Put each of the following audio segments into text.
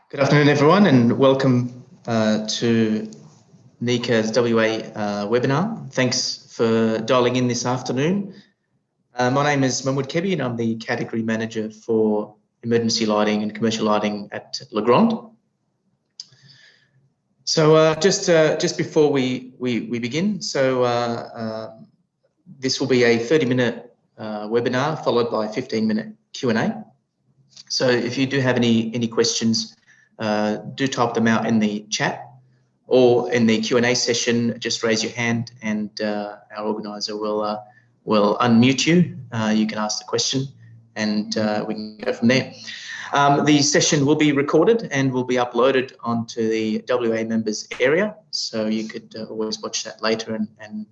Good afternoon, everyone, and welcome to NECA's WA webinar. Thanks for dialing in this afternoon. My name is Mahmoud Kebbi, and I'm the Category Manager for Emergency Lighting and Commercial Lighting at Legrand. So just before we begin, this will be a 30-minute webinar followed by a 15-minute Q&A. So if you do have any questions, do type them out in the chat or in the Q&A session. Just raise your hand and our organizer will unmute you. You can ask the question and we can go from there. The session will be recorded and will be uploaded onto the WA members area, so you could always watch that later and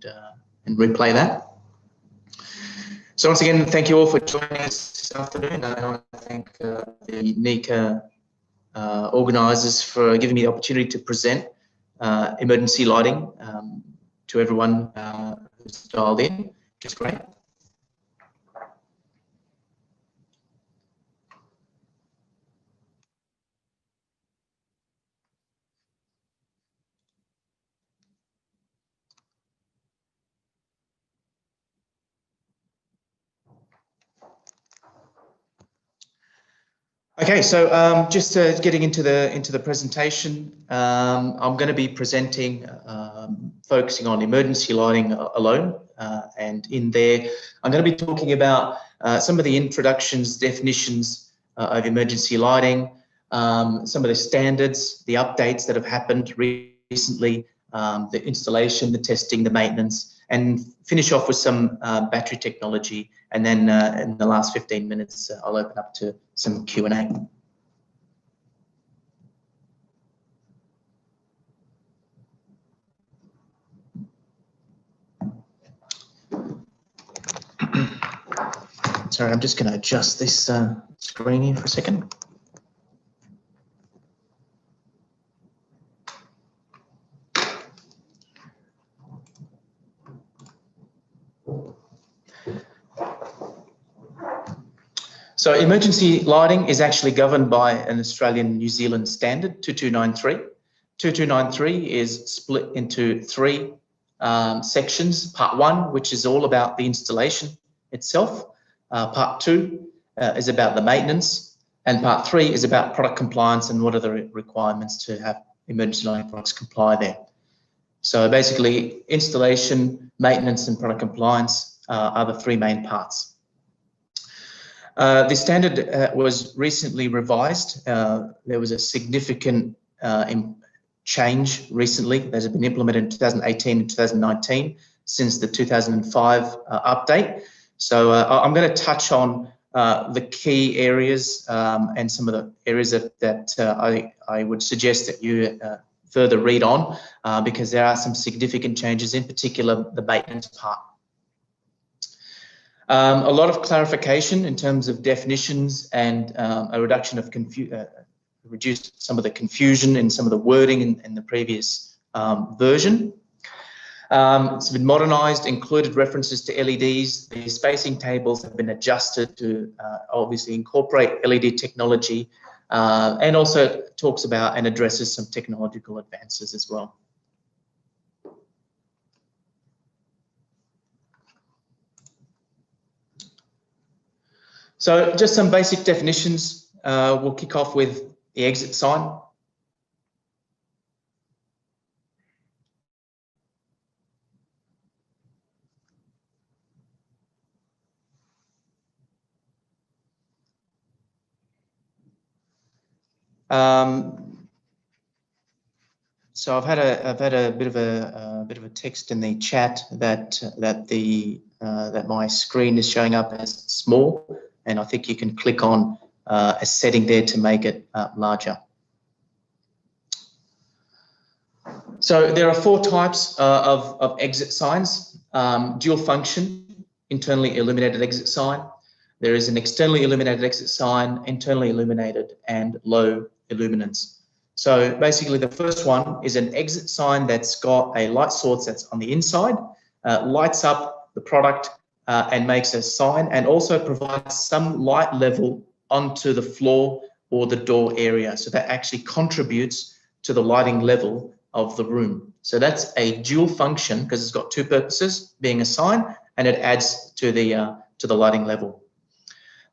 replay that. So once again, thank you all for joining us this afternoon. I want to thank the NECA organisers for giving me the opportunity to present emergency lighting to everyone who's dialed in, which is great. Okay, so just getting into the presentation, I'm going to be presenting, focusing on emergency lighting alone, and in there, I'm going to be talking about some of the introductions, definitions of emergency lighting, some of the standards, the updates that have happened recently, the installation, the testing, the maintenance, and finish off with some battery technology. And then in the last 15 minutes, I'll open up to some Q&A. Sorry, I'm just going to adjust this screen here for a second. So emergency lighting is actually governed by an Australian New Zealand standard, 2293. 2293 is split into three sections. Part 1, which is all about the installation itself. Part 2 is about the maintenance. And Part 3 is about product compliance and what are the requirements to have emergency lighting products comply there. So basically, installation, maintenance and product compliance are the three main parts. The standard was recently revised. There was a significant change recently that has been implemented in 2018 and 2019 since the 2005 update. So I'm going to touch on the key areas and some of the areas that I would suggest that you further read on because there are some significant changes, in particular the maintenance part. A lot of clarification in terms of definitions and a reduction of reduced some of the confusion in some of the wording in the previous version. It's been modernised, included references to LEDs. The spacing tables have been adjusted to obviously incorporate LED technology and also talks about and addresses some technological advances as well. So just some basic definitions. We'll kick off with the exit sign. So I've had a bit of a text in the chat that my screen is showing up as small. And I think you can click on a setting there to make it larger. So there are 4 types of exit signs. Dual function, internally illuminated exit sign. There is an externally illuminated exit sign, internally illuminated, and low illuminance. So basically the first one is an exit sign that's got a light source that's on the inside, lights up the product, and makes a sign and also provides some light level onto the floor or the door area. So that actually contributes to the lighting level of the room. So that's a dual function because it's got two purposes, being a sign, and it adds to the lighting level.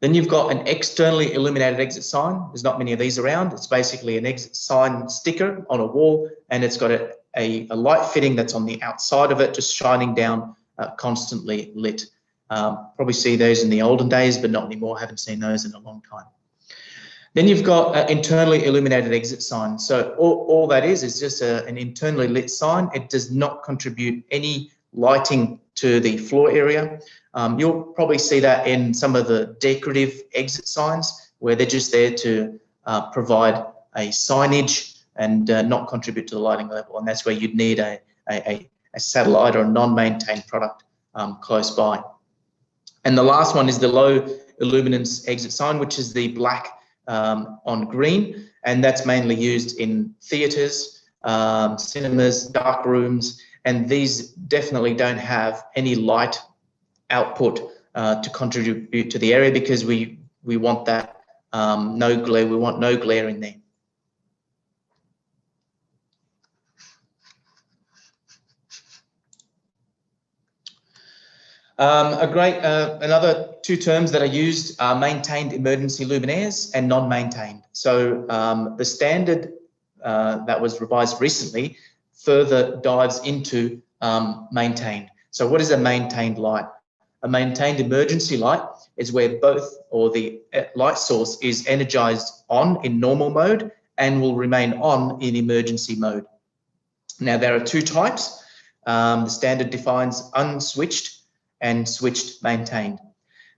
Then you've got an externally illuminated exit sign. There's not many of these around. It's basically an exit sign sticker on a wall, and it's got a light fitting that's on the outside of it, just shining down, constantly lit. Probably see those in the olden days, but not anymore. Haven't seen those in a long time. Then you've got an internally illuminated exit sign. So all that is just an internally lit sign. It does not contribute any lighting to the floor area. You'll probably see that in some of the decorative exit signs where they're just there to provide a signage and not contribute to the lighting level. And that's where you'd need a satellite or a non-maintained product close by. And the last one is the low illuminance exit sign, which is the black on green. And that's mainly used in theatres, cinemas, dark rooms, and these definitely don't have any light output to contribute to the area because we want that no glare. We want no glare in there. Another two terms that are used are maintained emergency luminaires and non-maintained. So the standard that was revised recently further dives into maintained. So what is a maintained light? A maintained emergency light is where both or the light source is energized on in normal mode and will remain on in emergency mode. Now there are two types. The standard defines unswitched and switched maintained.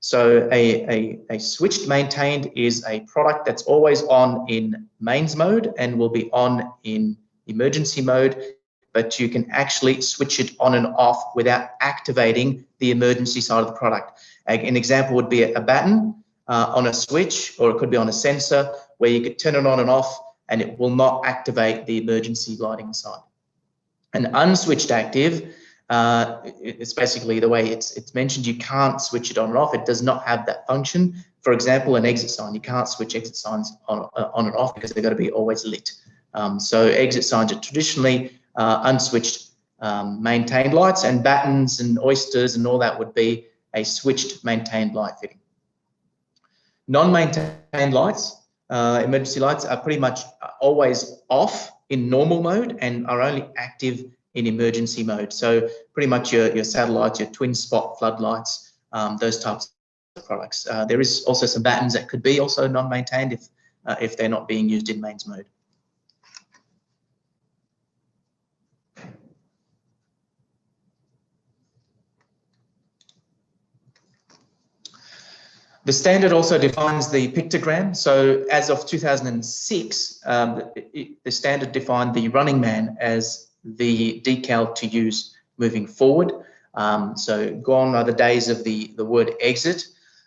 So a switched maintained is a product that's always on in mains mode and will be on in emergency mode, but you can actually switch it on and off without activating the emergency side of the product. An example would be a button on a switch, or it could be on a sensor where you could turn it on and off and it will not activate the emergency lighting side. An unswitched active, it's basically the way it's mentioned, you can't switch it on and off. It does not have that function. For example, an exit sign, you can't switch exit signs on and off because they've got to be always lit. So exit signs are traditionally unswitched maintained lights, and battens and oysters and all that would be a switched maintained light fitting. Non-maintained lights, emergency lights, are pretty much always off in normal mode and are only active in emergency mode. So pretty much your satellites, your twin spot floodlights, those types of products. There is also some battens that could be also non-maintained if they're not being used in mains mode. The standard also defines the pictogram. So as of 2006, the standard defined the running man as the decal to use moving forward. So gone are the days of the word exit.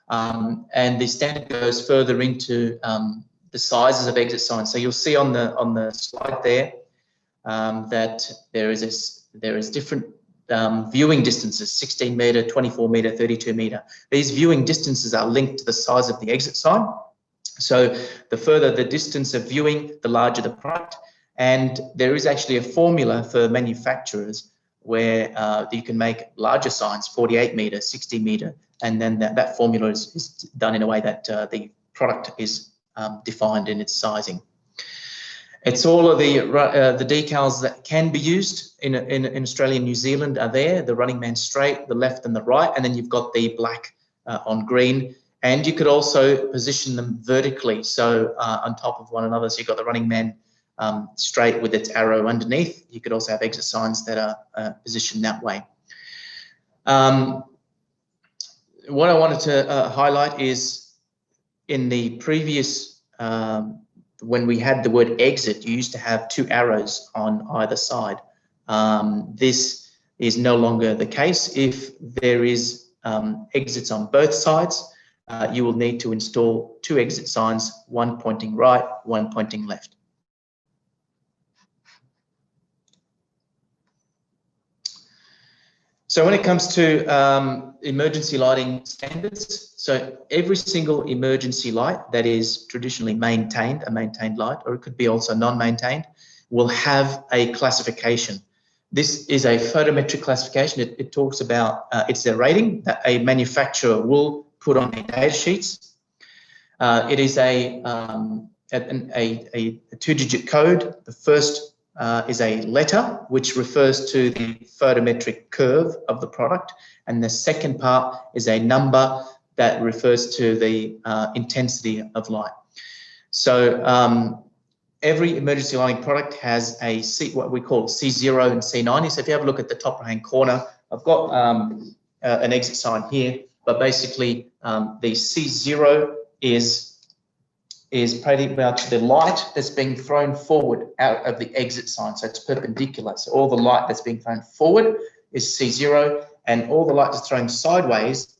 And the standard goes further into the sizes of exit signs. So you'll see on the slide there that there is different viewing distances: 16 meter, 24 meter, 32 meter. These viewing distances are linked to the size of the exit sign. So the further the distance of viewing, the larger the product. And there is actually a formula for manufacturers where you can make larger signs, 48 meter, 60 meter, and then that formula is done in a way that the product is defined in its sizing. It's all of the decals that can be used in Australia and New Zealand are there: the running man straight, the left and the right, and then you've got the black on green. And you could also position them vertically, so on top of one another. So you've got the running man straight with its arrow underneath. You could also have exit signs that are positioned that way. What I wanted to highlight is in the previous when we had the word exit, you used to have two arrows on either side. This is no longer the case. If there is exits on both sides, you will need to install two exit signs, one pointing right, one pointing left. So when it comes to emergency lighting standards, so every single emergency light that is traditionally maintained, a maintained light, or it could be also non-maintained, will have a classification. This is a photometric classification. It talks about, it's a rating that a manufacturer will put on their data sheets. It is a two-digit code. The first is a letter which refers to the photometric curve of the product, and the second part is a number that refers to the intensity of light. So every emergency lighting product has a what we call C0 and C90. So if you have a look at the top right hand corner, I've got an exit sign here, but basically the C0 is pretty much the light that's being thrown forward out of the exit sign. So it's perpendicular. So all the light that's being thrown forward is C0, and all the light that's thrown sideways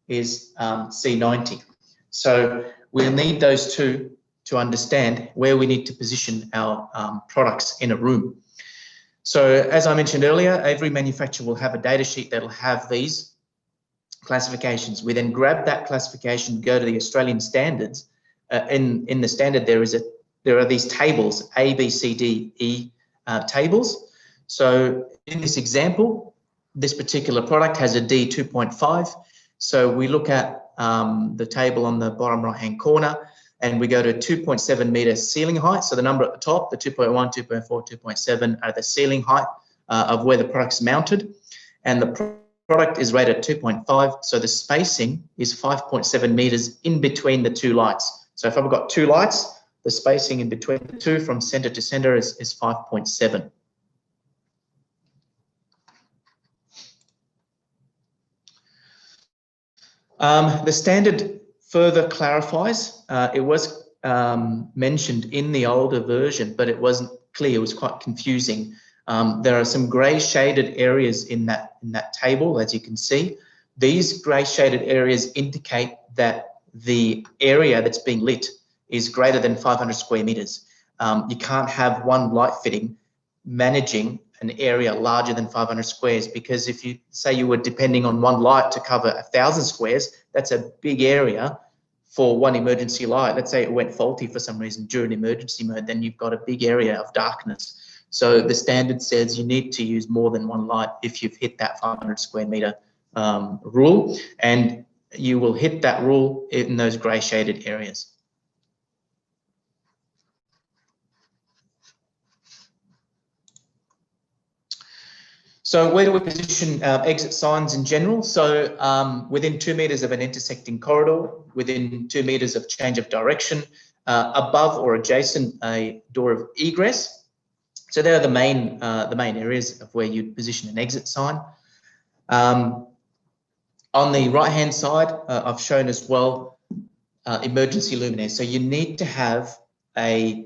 is C90. So we'll need those two to understand where we need to position our products in a room. So as I mentioned earlier, every manufacturer will have a data sheet that'll have these classifications. We then grab that classification, go to the Australian standards. In the standard, there are these tables, A, B, C, D, E tables. So in this example, this particular product has a D 2.5. So we look at the table on the bottom right-hand corner, and we go to 2.7 meter ceiling height. So the number at the top, the 2.1, 2.4, 2.7 are the ceiling height of where the product's mounted. And the product is rated 2.5. So the spacing is 5.7 meters in between the two lights. So if I've got two lights, the spacing in between the two from center to center is 5.7. The standard further clarifies, it was mentioned in the older version, but it wasn't clear, it was quite confusing. There are some grey shaded areas in that table, as you can see. These grey shaded areas indicate that the area that's being lit is greater than 500 square meters. You can't have one light fitting managing an area larger than 500 squares, because if you say you were depending on one light to cover 1,000 squares, that's a big area for one emergency light. Let's say it went faulty for some reason during emergency mode, then you've got a big area of darkness. So the standard says you need to use more than one light if you've hit that 500 square meter rule, and you will hit that rule in those grey shaded areas. So where do we position exit signs in general? So within 2 meters of an intersecting corridor, within 2 meters of change of direction, above or adjacent a door of egress. So there are the main areas of where you'd position an exit sign. On the right-hand side, I've shown as well emergency luminaires. So you need to have a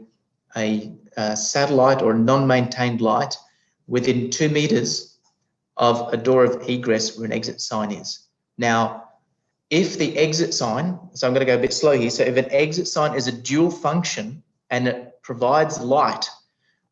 satellite or non-maintained light within 2 meters of a door of egress where an exit sign is. Now, if the exit sign, so I'm going to go a bit slow here. So if an exit sign is a dual function and it provides light,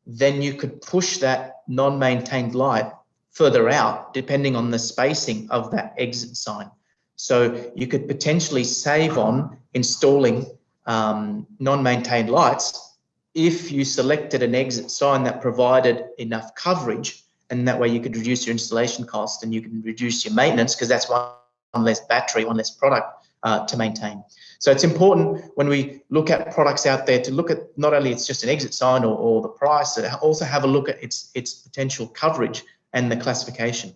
then you could push that non-maintained light further out depending on the spacing of that exit sign. So you could potentially save on installing non-maintained lights if you selected an exit sign that provided enough coverage, and that way you could reduce your installation cost and you can reduce your maintenance, because that's one less battery, one less product to maintain. So it's important when we look at products out there to look at not only it's just an exit sign or the price, but also have a look at its potential coverage and the classification.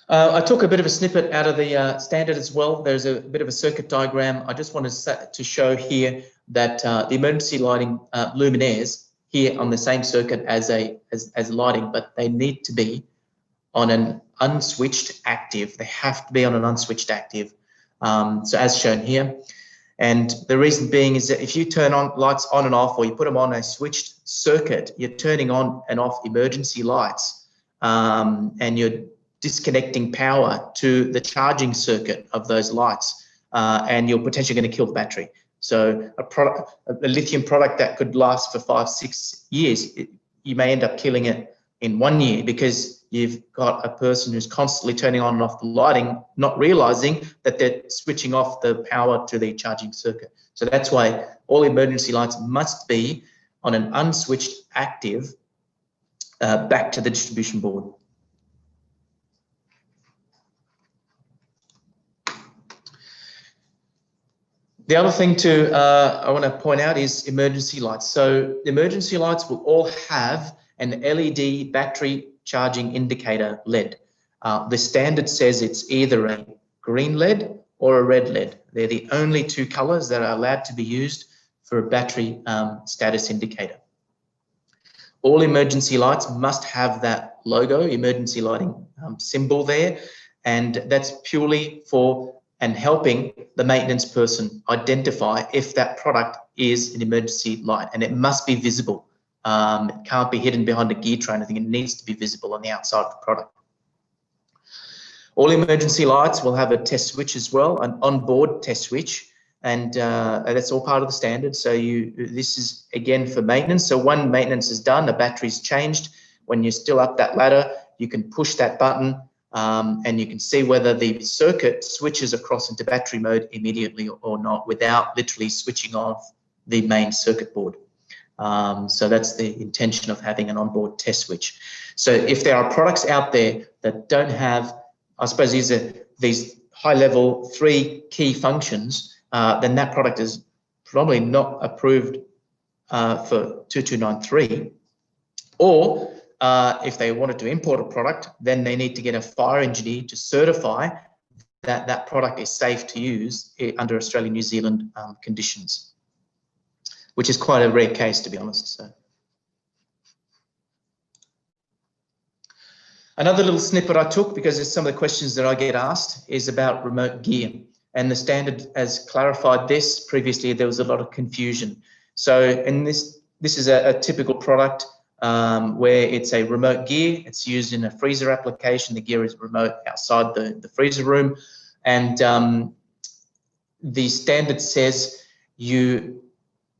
I took a bit of a snippet out of the standard as well. There's a bit of a circuit diagram. I just wanted to show here that the emergency lighting luminaires here on the same circuit as lighting, but they need to be on an unswitched active. They have to be on an unswitched active. So as shown here. And the reason being is that if you turn on lights on and off, or you put them on a switched circuit, you're turning on and off emergency lights, and you're disconnecting power to the charging circuit of those lights, and you're potentially going to kill the battery. So a lithium product that could last for 5-6 years, you may end up killing it in 1 year because you've got a person who's constantly turning on and off the lighting, not realizing that they're switching off the power to the charging circuit. So that's why all emergency lights must be on an unswitched active back to the distribution board. The other thing I want to point out is emergency lights. So emergency lights will all have an LED battery charging indicator LED. The standard says it's either a green LED or a red LED. They're the only two colors that are allowed to be used for a battery status indicator. All emergency lights must have that logo, emergency lighting symbol there, and that's purely for and helping the maintenance person identify if that product is an emergency light, and it must be visible. It can't be hidden behind a gear tray or anything. It needs to be visible on the outside of the product. All emergency lights will have a test switch as well, an onboard test switch, and that's all part of the standard. So this is again for maintenance. So when maintenance is done, the battery's changed. When you're still up that ladder, you can push that button and you can see whether the circuit switches across into battery mode immediately or not without literally switching off the main circuit board. So that's the intention of having an onboard test switch. So if there are products out there that don't have, I suppose these high-level 3 key functions, then that product is probably not approved for 2293. Or if they wanted to import a product, then they need to get a fire engineer to certify that that product is safe to use under Australia, New Zealand conditions, which is quite a rare case, to be honest. So. Another little snippet I took, because it's some of the questions that I get asked, is about remote gear. And the standard has clarified this. Previously, there was a lot of confusion. So in this is a typical product where it's a remote gear. It's used in a freezer application. The gear is remote outside the freezer room. And the standard says you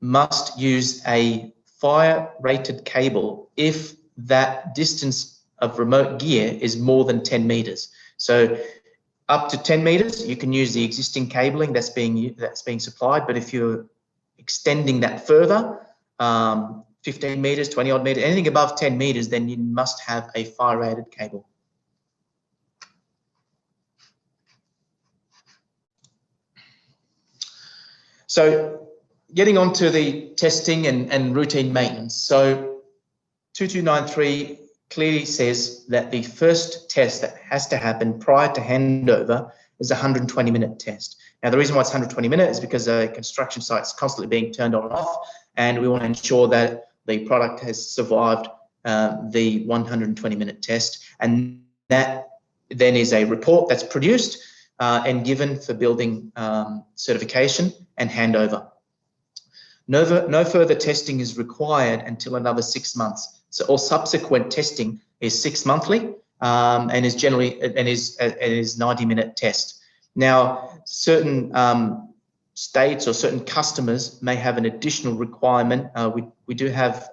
must use a fire-rated cable if that distance of remote gear is more than 10 meters. So up to 10 meters, you can use the existing cabling that's being supplied. But if you're extending that further, 15 meters, 20 odd meters, anything above 10 meters, then you must have a fire-rated cable. So getting on to the testing and routine maintenance. So 2293 clearly says that the first test that has to happen prior to handover is a 120-minute test. Now, the reason why it's 120 minutes is because a construction site is constantly being turned on and off, and we want to ensure that the product has survived the 120-minute test, and that then is a report that's produced and given for building certification and handover. No further testing is required until another 6 months. So all subsequent testing is 6 monthly and is generally 90-minute test. Now, certain states or certain customers may have an additional requirement. We do have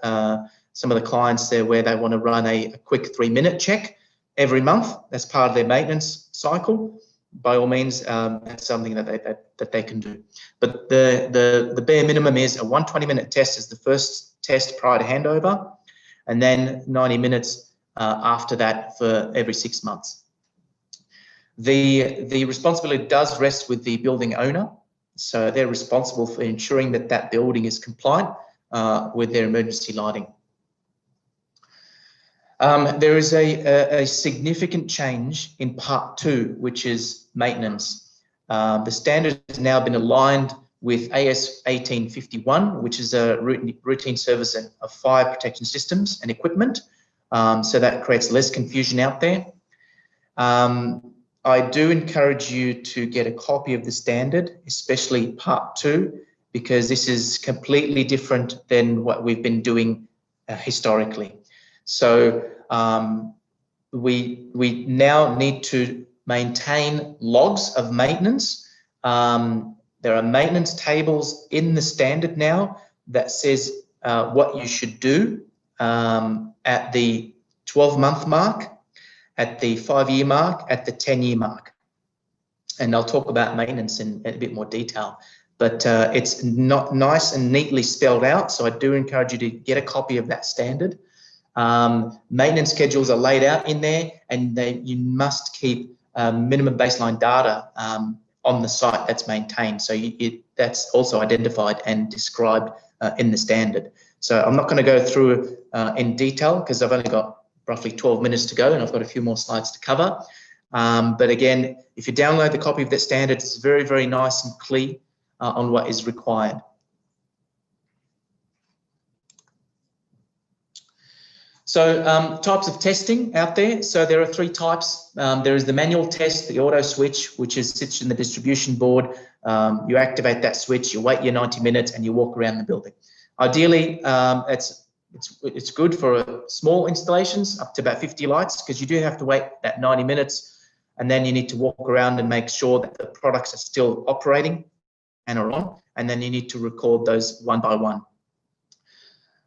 some of the clients there where they want to run a quick 3-minute check every month. That's part of their maintenance cycle. By all means, that's something that they can do. But the bare minimum is a 120-minute test is the first test prior to handover, and then 90 minutes after that for every 6 months. The responsibility does rest with the building owner, so they're responsible for ensuring that that building is compliant with their emergency lighting. There is a significant change in Part 2, which is maintenance. The standard has now been aligned with AS 1851, which is a routine service of fire protection systems and equipment. So that creates less confusion out there. I do encourage you to get a copy of the standard, especially Part 2, because this is completely different than what we've been doing historically. So we now need to maintain logs of maintenance. There are maintenance tables in the standard now that says what you should do at the 12-month mark, at the 5-year mark, at the 10-year mark. And I'll talk about maintenance in a bit more detail. But it's not nice and neatly spelled out, so I do encourage you to get a copy of that standard. Maintenance schedules are laid out in there, and you must keep minimum baseline data on the site that's maintained. So that's also identified and described in the standard. So I'm not going to go through in detail because I've only got roughly 12 minutes to go and I've got a few more slides to cover. But again, if you download the copy of that standard, it's very, very nice and clear on what is required. So types of testing out there. So there are 3 types. There is the manual test, the auto switch, which sits in the distribution board. You activate that switch, you wait your 90 minutes and you walk around the building. Ideally, it's good for small installations up to about 50 lights, because you do have to wait that 90 minutes and then you need to walk around and make sure that the products are still operating and are on, and then you need to record those one by one.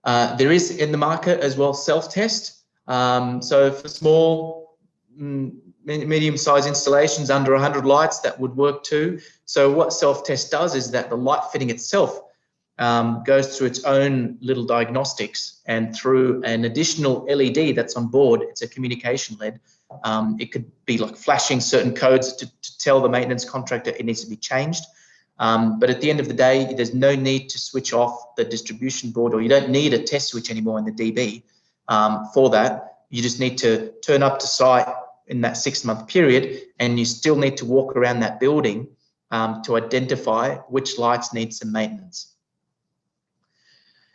There is in the market as well self-test. So for small, medium-sized installations under 100 lights, that would work too. So what self-test does is that the light fitting itself goes through its own little diagnostics, and through an additional LED that's on board, it's a communication LED. It could be like flashing certain codes to tell the maintenance contractor it needs to be changed. But at the end of the day, there's no need to switch off the distribution board, or you don't need a test switch anymore in the DB for that. You just need to turn up to site in that 6-month period, and you still need to walk around that building to identify which lights need some maintenance.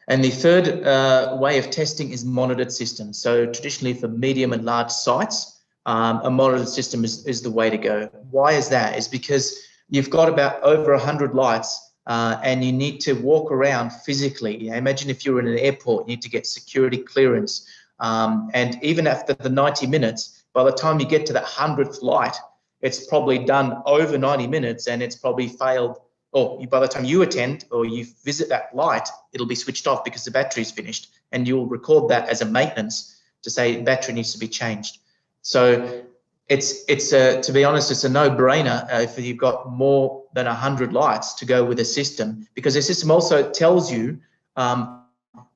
And the third way of testing is monitored systems. So traditionally for medium and large sites, a monitored system is the way to go. Why is that? Is because you've got about over 100 lights and you need to walk around physically. Imagine if you're in an airport, you need to get security clearance. And even after the 90 minutes, by the time you get to that 100th light, it's probably done over 90 minutes and it's probably failed. Or by the time you attend or you visit that light, it'll be switched off because the battery's finished, and you'll record that as a maintenance to say battery needs to be changed. So it's to be honest, it's a no-brainer if you've got more than 100 lights to go with a system, because the system also tells you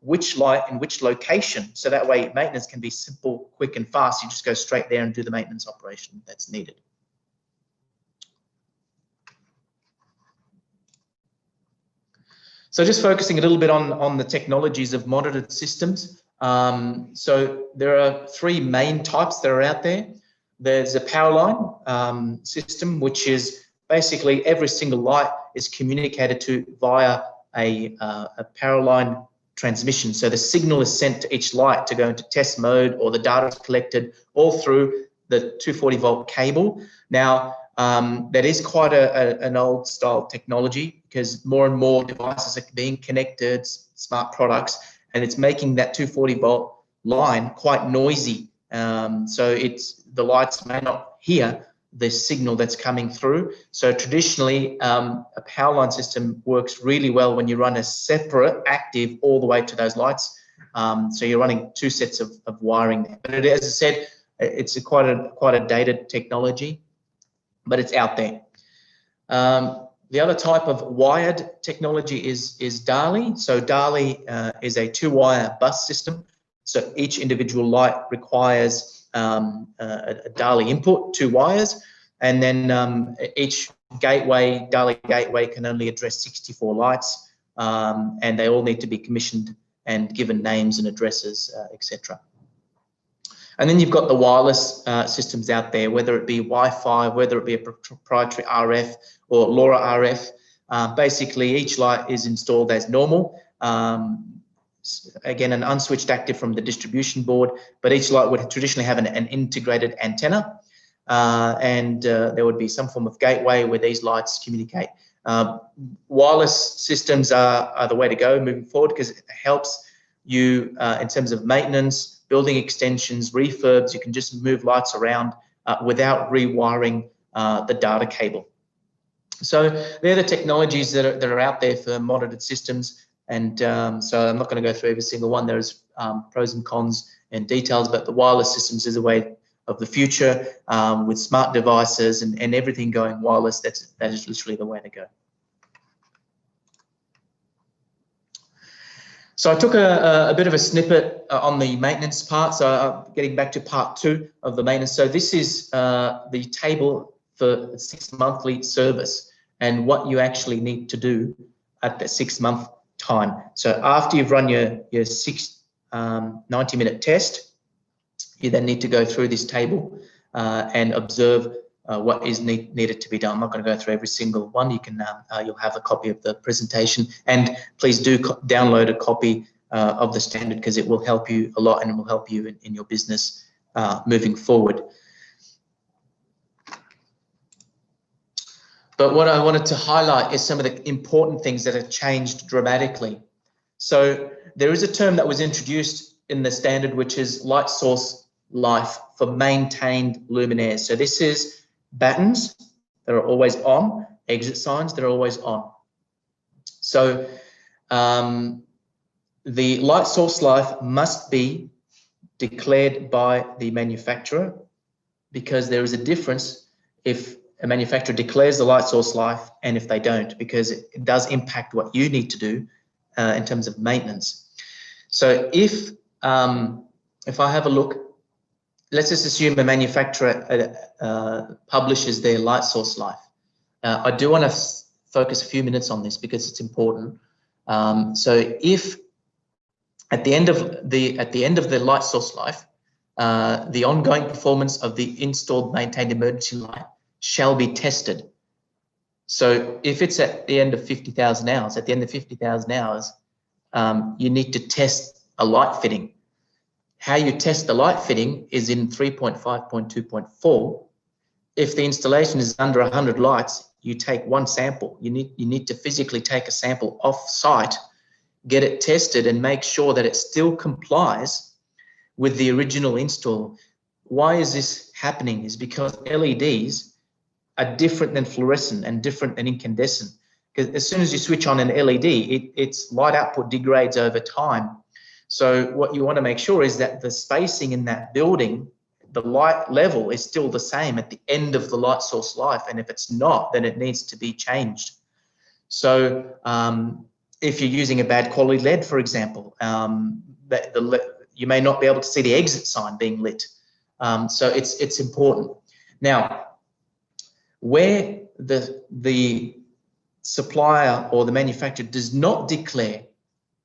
which light in which location. So that way maintenance can be simple, quick and fast. You just go straight there and do the maintenance operation that's needed. So just focusing a little bit on the technologies of monitored systems. So there are 3 main types that are out there. There's a power line system, which is basically every single light is communicated to via a power line transmission. So the signal is sent to each light to go into test mode, or the data is collected all through the 240 volt cable. Now, that is quite an old style technology, because more and more devices are being connected, smart products, and it's making that 240 volt line quite noisy. So the lights may not hear the signal that's coming through. So traditionally, a power line system works really well when you run a separate active all the way to those lights. So you're running 2 sets of wiring there. But as I said, it's quite a dated technology, but it's out there. The other type of wired technology is DALI. So DALI is a 2-wire bus system. So each individual light requires a DALI input, 2 wires, and then each gateway, DALI gateway, can only address 64 lights, and they all need to be commissioned and given names and addresses, etc. And then you've got the wireless systems out there, whether it be Wi-Fi, whether it be a proprietary RF or LoRa RF. Basically, each light is installed as normal. Again, an unswitched active from the distribution board, but each light would traditionally have an integrated antenna, and there would be some form of gateway where these lights communicate. Wireless systems are the way to go moving forward, because it helps you in terms of maintenance, building extensions, refurbs. You can just move lights around without rewiring the data cable. So they're the technologies that are out there for monitored systems. And so I'm not going to go through every single one. There's pros and cons and details, but the wireless systems is a way of the future with smart devices and everything going wireless. That is literally the way to go. So I took a bit of a snippet on the maintenance part. So getting back to part 2 of the maintenance. So this is the table for 6 monthly service and what you actually need to do at the 6-month time. So after you've run your 90-minute test, you then need to go through this table and observe what is needed to be done. I'm not going to go through every single one. You can you'll have a copy of the presentation, and please do download a copy of the standard, because it will help you a lot and it will help you in your business moving forward. But what I wanted to highlight is some of the important things that have changed dramatically. So there is a term that was introduced in the standard, which is light source life for maintained luminaires. So this is battens that are always on, exit signs that are always on. So the light source life must be declared by the manufacturer, because there is a difference if a manufacturer declares the light source life and if they don't, because it does impact what you need to do in terms of maintenance. So if I have a look, let's just assume a manufacturer publishes their light source life. I do want to focus a few minutes on this because it's important. So if at the end of the light source life, the ongoing performance of the installed maintained emergency light shall be tested. So if it's at the end of 50,000 hours, you need to test a light fitting. How you test the light fitting is in 3.5.2.4. If the installation is under 100 lights, you take one sample. You need to physically take a sample off site, get it tested, and make sure that it still complies with the original install. Why is this happening? Is because LEDs are different than fluorescent and different than incandescent. Because as soon as you switch on an LED, its light output degrades over time. So what you want to make sure is that the spacing in that building, the light level is still the same at the end of the light source life. And if it's not, then it needs to be changed. So if you're using a bad quality LED, for example, you may not be able to see the exit sign being lit. So it's important. Now, where the supplier or the manufacturer does not declare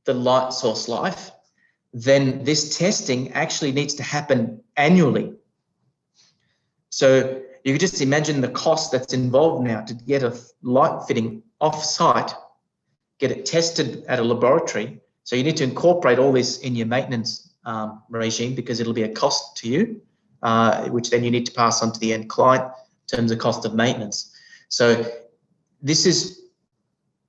the light source life, then this testing actually needs to happen annually. So you can just imagine the cost that's involved now to get a light fitting off site, get it tested at a laboratory. So you need to incorporate all this in your maintenance regime, because it'll be a cost to you, which then you need to pass on to the end client in terms of cost of maintenance. So this is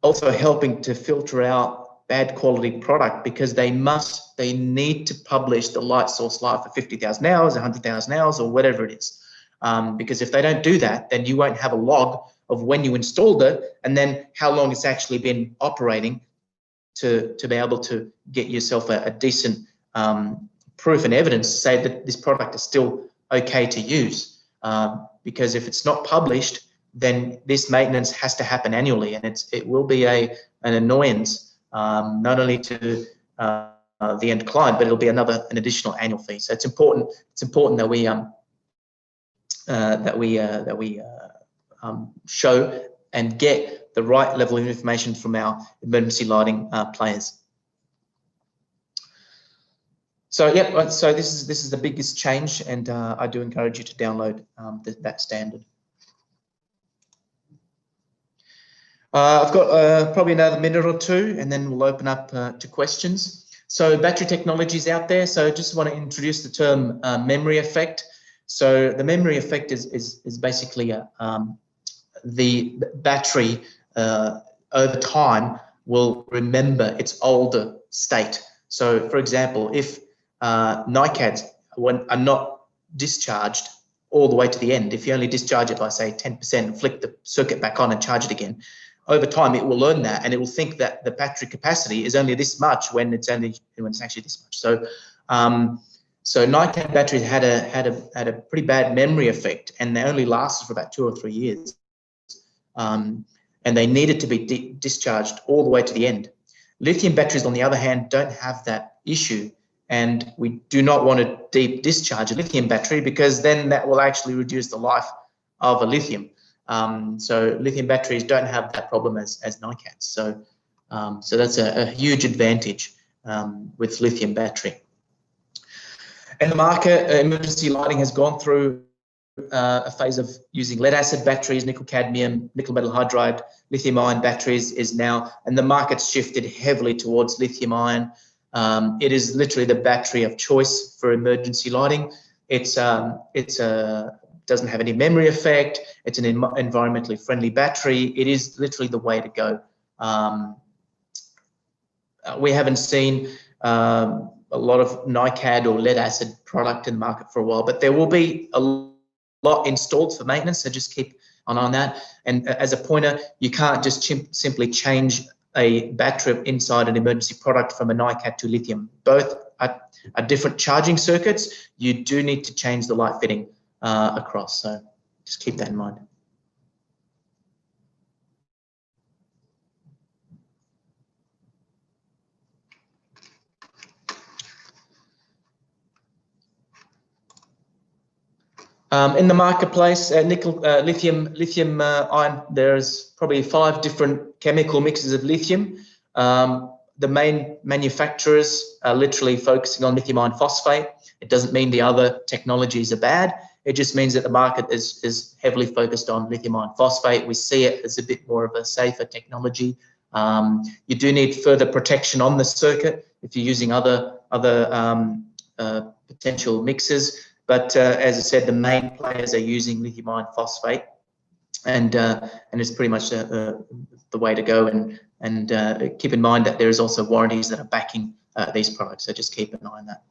also helping to filter out bad quality product, because they need to publish the light source life for 50,000 hours, 100,000 hours, or whatever it is. Because if they don't do that, then you won't have a log of when you installed it and then how long it's actually been operating to be able to get yourself a decent proof and evidence to say that this product is still okay to use. Because if it's not published, then this maintenance has to happen annually, and it will be an annoyance, not only to the end client, but it'll be an additional annual fee. So it's important. It's important that we show and get the right level of information from our emergency lighting players. So yeah, so this is the biggest change, and I do encourage you to download that standard. I've got probably another minute or two, and then we'll open up to questions. So battery technology is out there. So just want to introduce the term memory effect. So the memory effect is basically the battery over time will remember its older state. So for example, if NICADs are not discharged all the way to the end, if you only discharge it by say 10% and flick the circuit back on and charge it again, over time it will learn that, and it will think that the battery capacity is only this much when it's actually this much. So so NiCad batteries had a pretty bad memory effect, and they only lasted for about 2 or 3 years. And they needed to be discharged all the way to the end. Lithium batteries, on the other hand, don't have that issue, and we do not want to deep discharge a lithium battery, because then that will actually reduce the life of a lithium. So lithium batteries don't have that problem as NiCads. So so that's a huge advantage with lithium battery. And the market, emergency lighting has gone through a phase of using lead acid batteries, nickel cadmium, nickel metal hydride, lithium ion batteries is now, and the market's shifted heavily towards lithium ion. It is literally the battery of choice for emergency lighting. It's doesn't have any memory effect. It's an environmentally friendly battery. It is literally the way to go. We haven't seen a lot of NiCad or lead acid product in the market for a while, but there will be a lot installed for maintenance, so just keep an eye on that. And as a pointer, you can't just simply change a battery inside an emergency product from a NiCad to lithium. Both are different charging circuits. You do need to change the light fitting across, so just keep that in mind. In the marketplace, lithium ion, there's probably 5 different chemical mixes of lithium. The main manufacturers are literally focusing on lithium iron phosphate. It doesn't mean the other technologies are bad. It just means that the market is heavily focused on lithium iron phosphate. We see it as a bit more of a safer technology. You do need further protection on the circuit if you're using other potential mixes. But as I said, the main players are using lithium iron phosphate, and it's pretty much the way to go. And keep in mind that there is also warranties that are backing these products, so just keep an eye on that.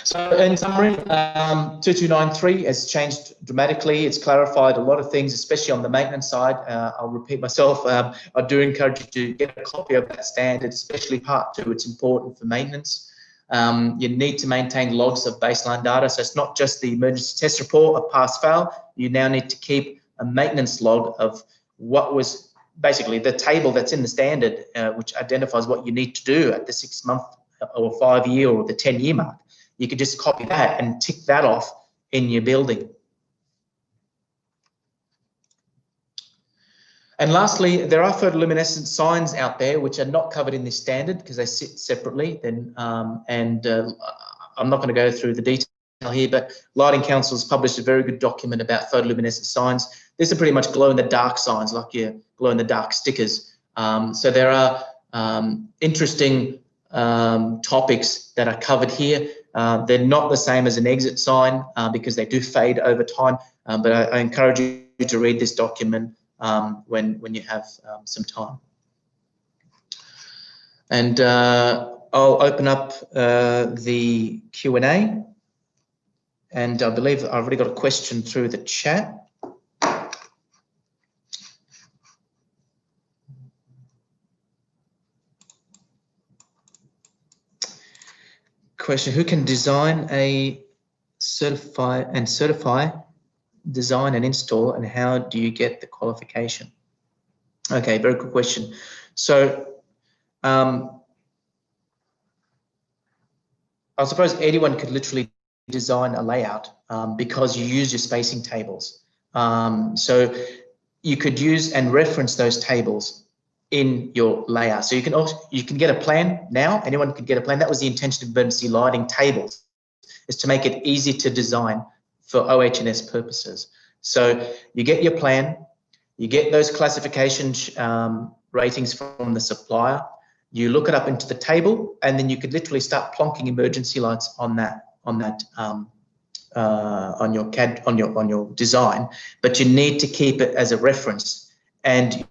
So in summary, 2293 has changed dramatically. It's clarified a lot of things, especially on the maintenance side. I'll repeat myself. I do encourage you to get a copy of that standard, especially Part 2. It's important for maintenance. You need to maintain logs of baseline data. So it's not just the emergency test report of pass-fail. You now need to keep a maintenance log of what was basically the table that's in the standard, which identifies what you need to do at the 6-month or 5-year or the 10-year mark. You could just copy that and tick that off in your building. And lastly, there are photoluminescent signs out there which are not covered in this standard because they sit separately. I'm not going to go through the detail here, but Lighting Council has published a very good document about photoluminescent signs. These are pretty much glow-in-the-dark signs, like your glow-in-the-dark stickers. So there are interesting topics that are covered here. They're not the same as an exit sign because they do fade over time, but I encourage you to read this document when you have some time. And I'll open up the Q&A, and I believe I've already got a question through the chat. Question: who can design a certify, design and install, and how do you get the qualification? Okay, very good question. So I suppose anyone could literally design a layout because you use your spacing tables. So you could use and reference those tables in your layout. So you can get a plan now. Anyone could get a plan. That was the intention of emergency lighting tables, is to make it easy to design for OH&S purposes. So you get your plan, you get those classification ratings from the supplier, you look it up into the table, and then you could literally start plonking emergency lights on your CAD, on your design. But you need to keep it as a reference. And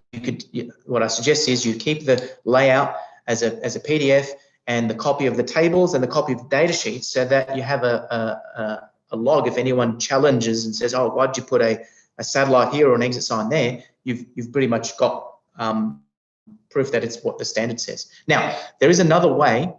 what I suggest is you keep the layout as a PDF, and the copy of the tables and the copy of the data sheets, so that you have a log if anyone challenges and says, oh, why'd you put a a satellite here or an exit sign there, you've pretty much got proof that it's what the standard says. Now, there is another way.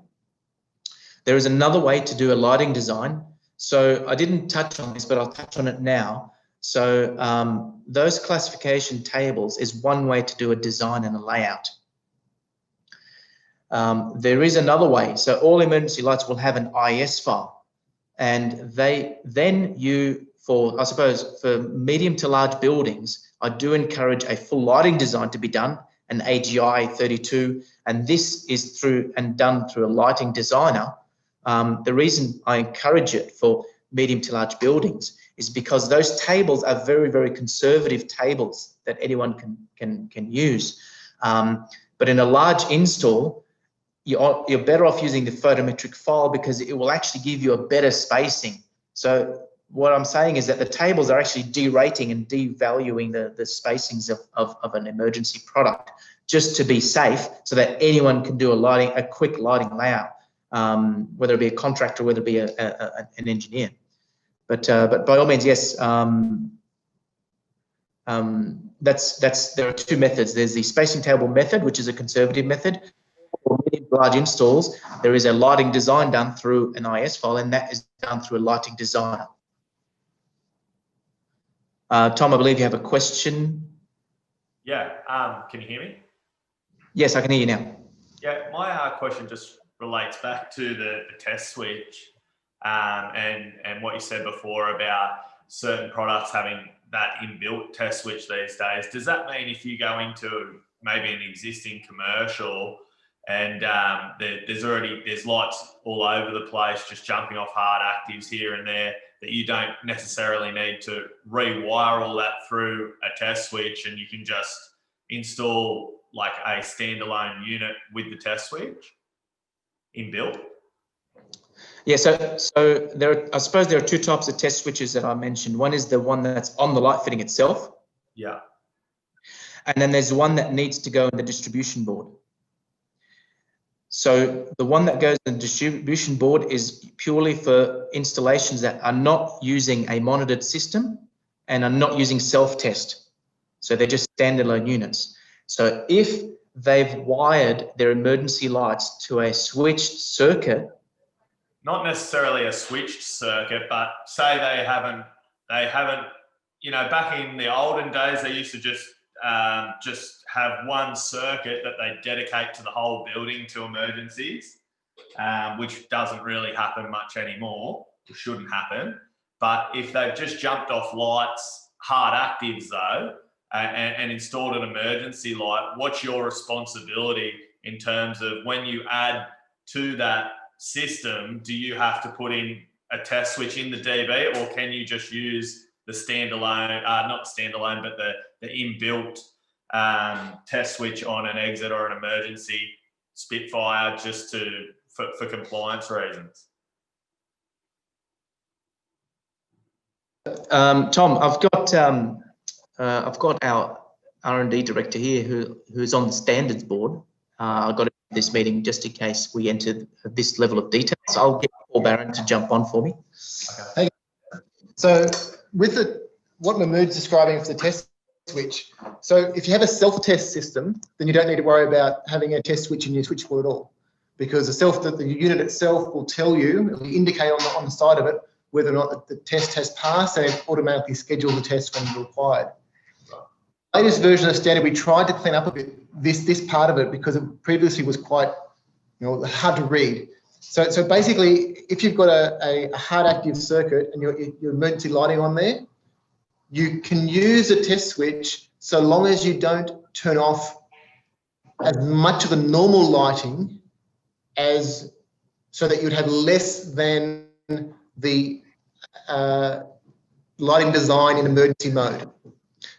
There is another way to do a lighting design. So I didn't touch on this, but I'll touch on it now. So those classification tables is one way to do a design and a layout. There is another way. So all emergency lights will have an IS file, and I suppose for medium to large buildings, I do encourage a full lighting design to be done, an AGI 32, and this is done through a lighting designer. The reason I encourage it for medium to large buildings is because those tables are very, very conservative tables that anyone can use. But in a large install, you're better off using the photometric file because it will actually give you a better spacing. So what I'm saying is that the tables are actually derating and devaluing the spacings of an emergency product just to be safe, so that anyone can do a quick lighting layout, whether it be a contractor, whether it be an engineer. But by all means, yes. There are two methods. There's the spacing table method, which is a conservative method. For medium to large installs, there is a lighting design done through an IS file, and that is done through a lighting designer. Tom, I believe you have a question. Yeah, can you hear me? Yes, I can hear you now. Yeah, my question just relates back to the test switch and what you said before about certain products having that inbuilt test switch these days. Does that mean if you go into maybe an existing commercial and there's lights all over the place, just jumping off hard actives here and there, that you don't necessarily need to rewire all that through a test switch, and you can just install like a standalone unit with the test switch inbuilt? Yeah, so I suppose there are two types of test switches that I mentioned. One is the one that's on the light fitting itself. Yeah. And then there's one that needs to go in the distribution board. So the one that goes in the distribution board is purely for installations that are not using a monitored system and are not using self-test. So they're just standalone units. So if they've wired their emergency lights to a switched circuit, not necessarily a switched circuit, but say they haven't, you know, back in the olden days, they used to just have one circuit that they dedicate to the whole building to emergencies, which doesn't really happen much anymore, or shouldn't happen. But if they've just jumped off lights, hard actives though, and installed an emergency light, what's your responsibility in terms of when you add to that system? Do you have to put in a test switch in the DB, or can you just use the standalone, not standalone, but the inbuilt test switch on an exit or an emergency Spitfire just for compliance reasons? Tom, I've got our R&D director here who's on the standards board. I got this meeting just in case we entered this level of detail. So I'll get Paul Barron to jump on for me. Okay. Hey, so with what Mahmoud's describing for the test switch, so if you have a self-test system, then you don't need to worry about having a test switch in your switchboard at all, because the unit itself will tell you, it will indicate on the side of it whether or not the test has passed, and it automatically schedules the test when required. Latest version of standard, we tried to clean up a bit this part of it because it previously was quite hard to read. So basically, if you've got a hard active circuit and your emergency lighting on there, you can use a test switch so long as you don't turn off as much of the normal lighting so that you'd have less than the lighting design in emergency mode.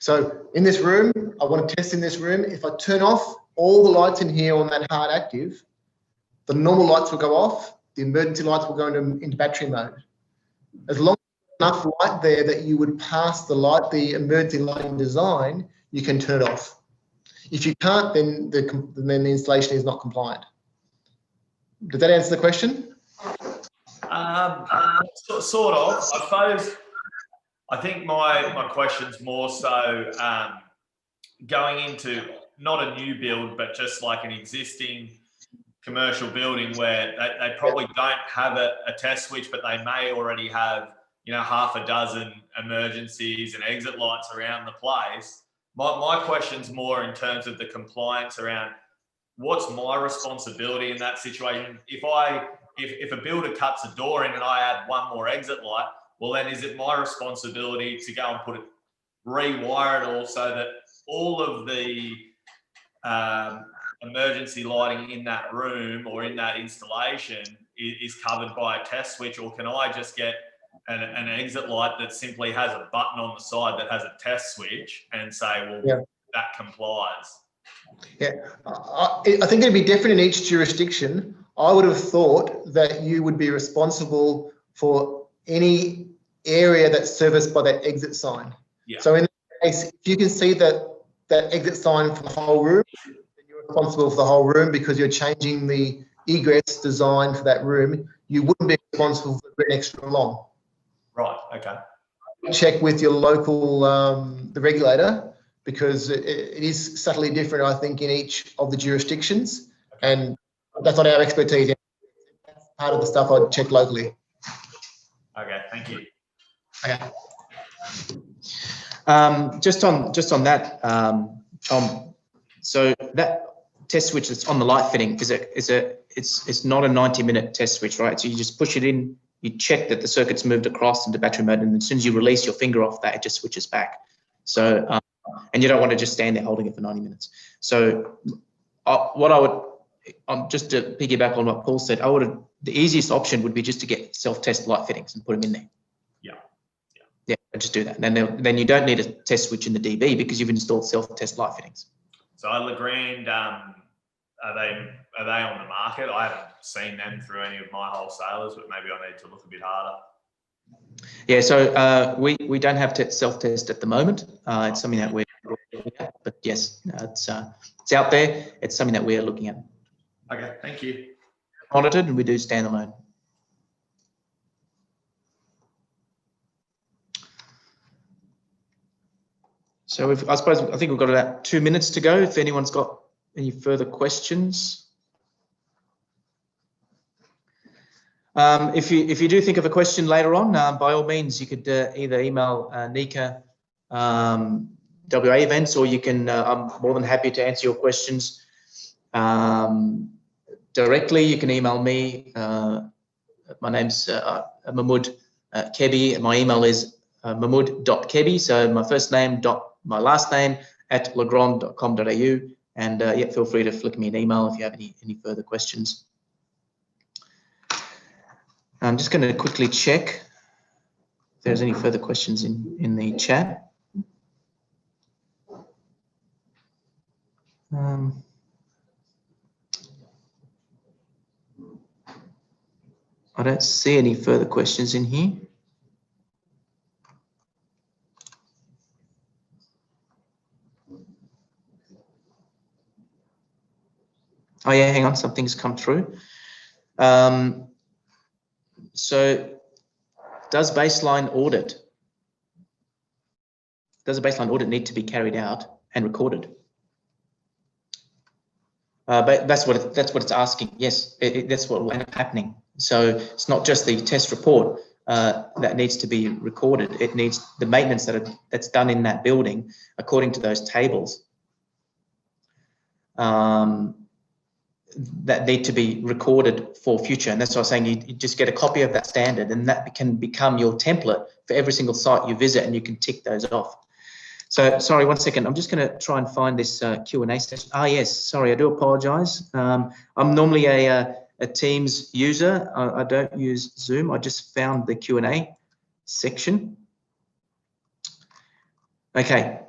So in this room, I want to test in this room. If I turn off all the lights in here on that hard active, the normal lights will go off, the emergency lights will go into battery mode. As long as there's enough light there that you would pass the emergency lighting design, you can turn it off. If you can't, then the installation is not compliant. Did that answer the question? Sort of. I suppose I think my question's more so going into not a new build, but just like an existing commercial building where they probably don't have a test switch, but they may already have, you know, half a dozen emergencies and exit lights around the place. My question's more in terms of the compliance around what's my responsibility in that situation. If a builder cuts a door in and I add one more exit light, well, then is it my responsibility to go and rewire it all so that all of the emergency lighting in that room or in that installation is covered by a test switch? Or can I just get an exit light that simply has a button on the side that has a test switch and say, well, that complies? Yeah, I think it'd be different in each jurisdiction. I would have thought that you would be responsible for any area that's serviced by that exit sign. Yeah. So in this case, if you can see that exit sign for the whole room, then you're responsible for the whole room because you're changing the egress design for that room. You wouldn't be responsible for the extra long. Right, okay. Check with your local, the regulator, because it is subtly different, I think, in each of the jurisdictions. Okay. And that's not our expertise. That's part of the stuff I'd check locally. Okay, thank you. Okay. Just on that, Tom. So that test switch that's on the light fitting it's not a 90-minute test switch, right? So you just push it in, you check that the circuit's moved across into battery mode, and as soon as you release your finger off that, it just switches back. So and you don't want to just stand there holding it for 90 minutes. So just to piggyback on what Paul said, the easiest option would be just to get self-test light fittings and put them in there. Yeah, just do that. And then you don't need a test switch in the DB because you've installed self-test light fittings. So Legrand, are they on the market? I haven't seen them through any of my wholesalers, but maybe I need to look a bit harder. Yeah, so we don't have self-test at the moment. It's something that we're looking at, but yes, it's out there. It's something that we're looking at. Okay, thank you. Monitored, and we do standalone. So I think we've got about 2 minutes to go. If anyone's got any further questions. If you do think of a question later on, by all means, you could either email NECA WA events, or you can, I'm more than happy to answer your questions directly. You can email me. My name's Mahmoud Kebbi. My email is mahmoud.kebbi. So my first name dot my last name at legrand.com.au. And yeah, feel free to flick me an email if you have any further questions. I'm just going to quickly check if there's any further questions in the chat. I don't see any further questions in here. Oh yeah, hang on, something's come through. So does a baseline audit need to be carried out and recorded? But that's what it's asking. Yes, that's what will end up happening. So it's not just the test report that needs to be recorded. It needs the maintenance that's done in that building according to those tables that need to be recorded for future. And that's what I was saying, you just get a copy of that standard, and that can become your template for every single site you visit, and you can tick those off. So sorry, 1 second. I'm just going to try and find this Q&A session. Ah, yes, sorry, I do apologize. I'm normally a Teams user. I don't use Zoom. I just found the Q&A section. Okay.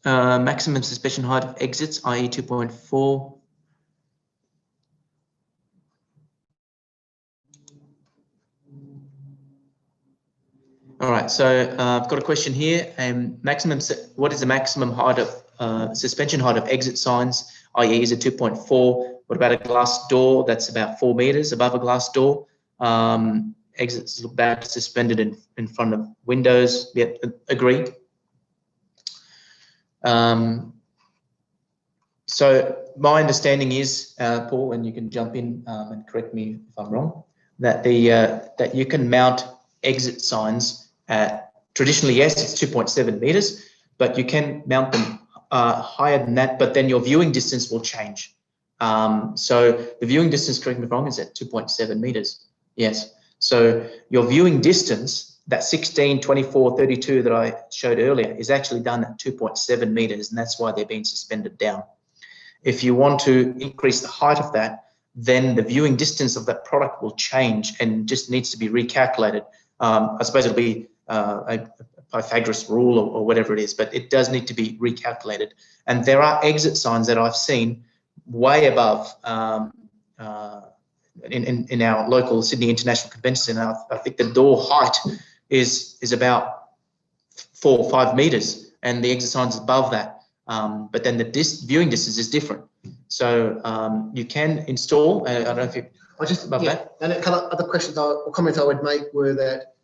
Maximum suspension height of exits, i.e. 2.4. All right, so I've got a question here. What is the maximum height of suspension height of exit signs, i.e. is it 2.4? What about a glass door that's about 4 meters above a glass door? exits look bad suspended in front of windows. Yeah, agree. So my understanding is, Paul, and you can jump in and correct me if I'm wrong, that that you can mount exit signs at, traditionally, yes, it's 2.7 meters, but you can mount them higher than that, but then your viewing distance will change. So the viewing distance, correct me if I'm wrong, is at 2.7 meters. Yes. So your viewing distance, that 16, 24, 32 that I showed earlier, is actually done at 2.7 meters, and that's why they're being suspended down. If you want to increase the height of that, then the viewing distance of that product will change and just needs to be recalculated. I suppose it'll be a Pythagoras rule or whatever it is, but it does need to be recalculated. And there are exit signs that I've seen way above in our local Sydney International Convention Centre. I think the door height is about 4 or 5 meters, and the exit sign's above that. But then the viewing distance is different. So you can install. I don't know if you. I just above that. And a couple of other questions or comments I would make were that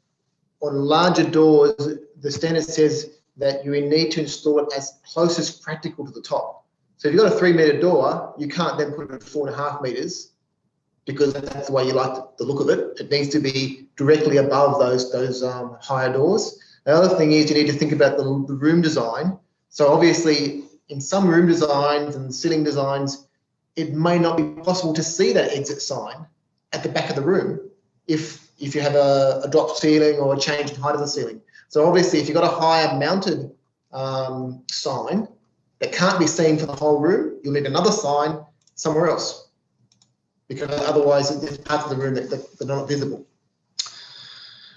on larger doors, the standard says that you need to install it as close as practical to the top. So if you've got a 3 meter door, you can't then put it at 4.5 meters because that's the way you like the look of it. It needs to be directly above those higher doors. The other thing is you need to think about the room design. So obviously in some room designs and ceiling designs, it may not be possible to see that exit sign at the back of the room if you have a drop ceiling or a change in height of the ceiling. So obviously if you've got a higher mounted sign that can't be seen for the whole room, you'll need another sign somewhere else, because otherwise there's parts of the room that are not visible.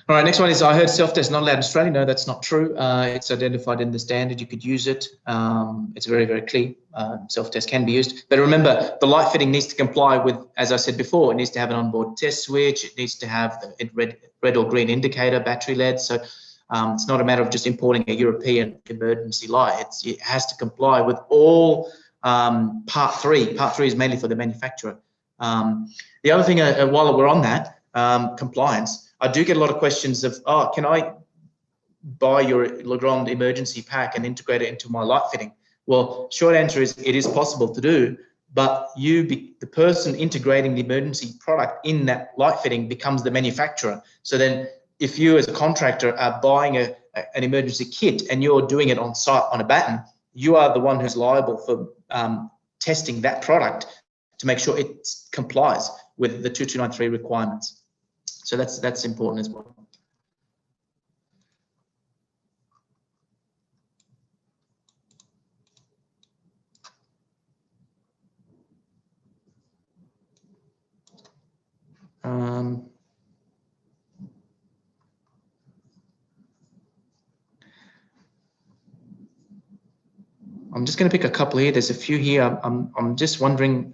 All right, next one is, I heard self-test not allowed in Australia. No, that's not true. It's identified in the standard. You could use it. It's very, very clear. Self-test can be used. But remember, the light fitting needs to comply with, as I said before, it needs to have an onboard test switch. It needs to have the red or green indicator, battery LED. So it's not a matter of just importing a European emergency light. It has to comply with all part 3. Part 3 is mainly for the manufacturer. The other thing, while we're on that, compliance, I do get a lot of questions of, oh, can I buy your Legrand emergency pack and integrate it into my light fitting? Well, short answer is it is possible to do, but the person integrating the emergency product in that light fitting becomes the manufacturer. So then if you as a contractor are buying an emergency kit and you're doing it on site on a batten, you are the one who's liable for testing that product to make sure it complies with the 2293 requirements. So that's important as well. I'm just going to pick a couple here. There's a few here. I'm just wondering.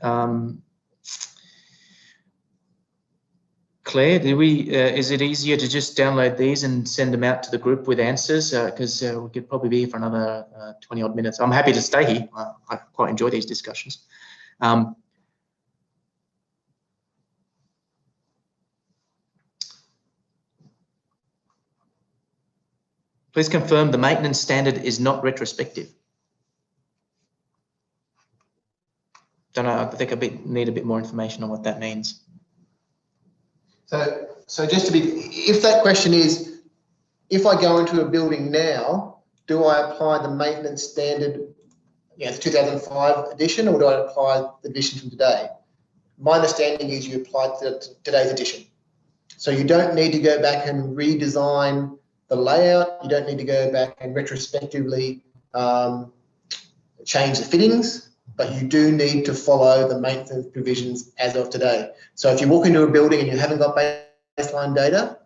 Claire, is it easier to just download these and send them out to the group with answers? Because we could probably be here for another 20 odd minutes. I'm happy to stay here. I quite enjoy these discussions. Please confirm the maintenance standard is not retrospective. Don't know, I think need a bit more information on what that means. So just to be, if that question is, if I go into a building now, do I apply the maintenance standard, the 2005 edition, or do I apply the edition from today? My understanding is you apply to today's edition. So you don't need to go back and redesign the layout. You don't need to go back and retrospectively change the fittings, but you do need to follow the maintenance provisions as of today. So if you walk into a building and you haven't got baseline data,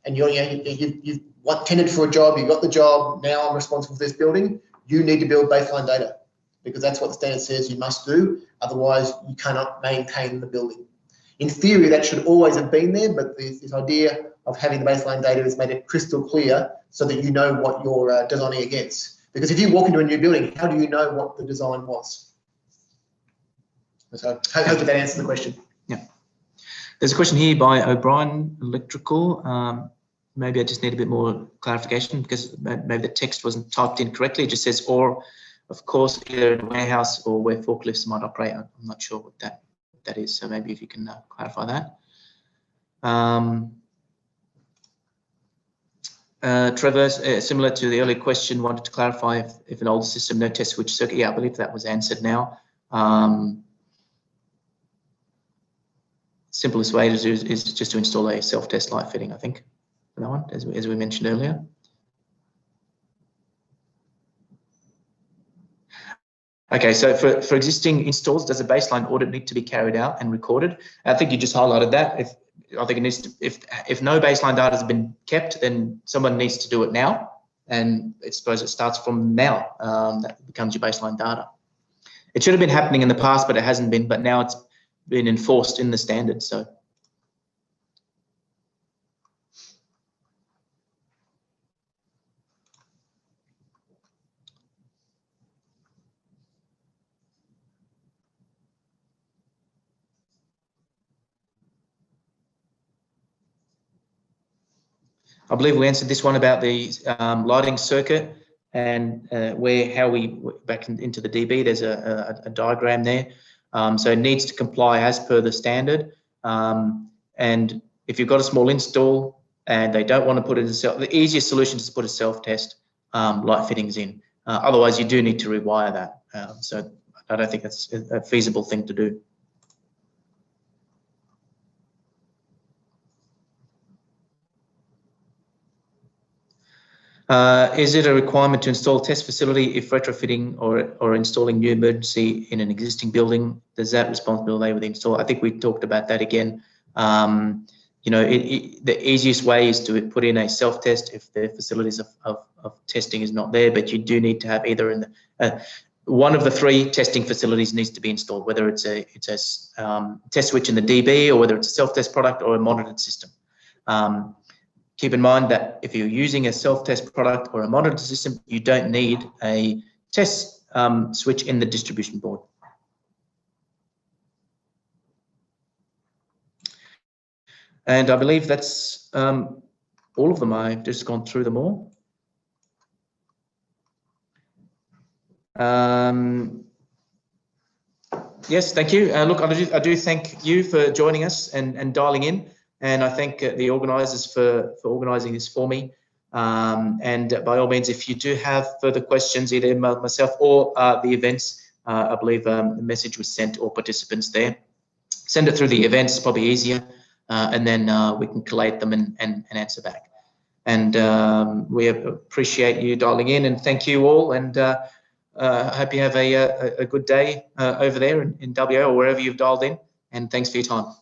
and you've tendered for a job, you got the job, now I'm responsible for this building, you need to build baseline data, because that's what the standard says you must do. Otherwise, you cannot maintain the building. In theory, that should always have been there, but this idea of having the baseline data has made it crystal clear so that you know what you're designing against. Because if you walk into a new building, how do you know what the design was? So hopefully that answers the question. Yeah. There's a question here by O'Brien Electrical. Maybe I just need a bit more clarification because maybe the text wasn't typed in correctly. It just says, or of course, either in a warehouse or where forklifts might operate. I'm not sure what that is. So maybe if you can clarify that. Trevor, similar to the earlier question, wanted to clarify if an older system, no test switch circuit. Yeah, I believe that was answered now. Simplest way to do is just to install a self-test light fitting, I think, for that one, as we mentioned earlier. Okay, so for existing installs, does a baseline audit need to be carried out and recorded? I think you just highlighted that. I think it needs to, if no baseline data has been kept, then someone needs to do it now, and I suppose it starts from now. That becomes your baseline data. It should have been happening in the past, but it hasn't been. But now it's been enforced in the standard. So. I believe we answered this one about the lighting circuit and how we back into the DB. There's a diagram there. So it needs to comply as per the standard. And if you've got a small install and they don't want to put it in the easiest solution is to put a self-test light fittings in. Otherwise, you do need to rewire that. So I don't think that's a feasible thing to do. Is it a requirement to install a test facility if retrofitting or installing new emergency in an existing building? Does that responsibility lay with the installer? I think we talked about that again. You know, the easiest way is to put in a self-test if the facilities of testing is not there, but you do need to have either in the one of the three testing facilities needs to be installed, whether it's a test switch in the DB or whether it's a self-test product or a monitored system. Keep in mind that if you're using a self-test product or a monitored system, you don't need a test switch in the distribution board. And I believe that's all of them. I've just gone through them all. Yes, thank you. Look, I do thank you for joining us and dialing in. And I thank the organisers for organising this for me. And by all means, if you do have further questions, either myself or the events, I believe a message was sent to all participants there. Send it through the events, probably easier, and then we can collate them and answer back. And we appreciate you dialing in, and thank you all. And I hope you have a good day over there in WA or wherever you've dialed in. And thanks for your time.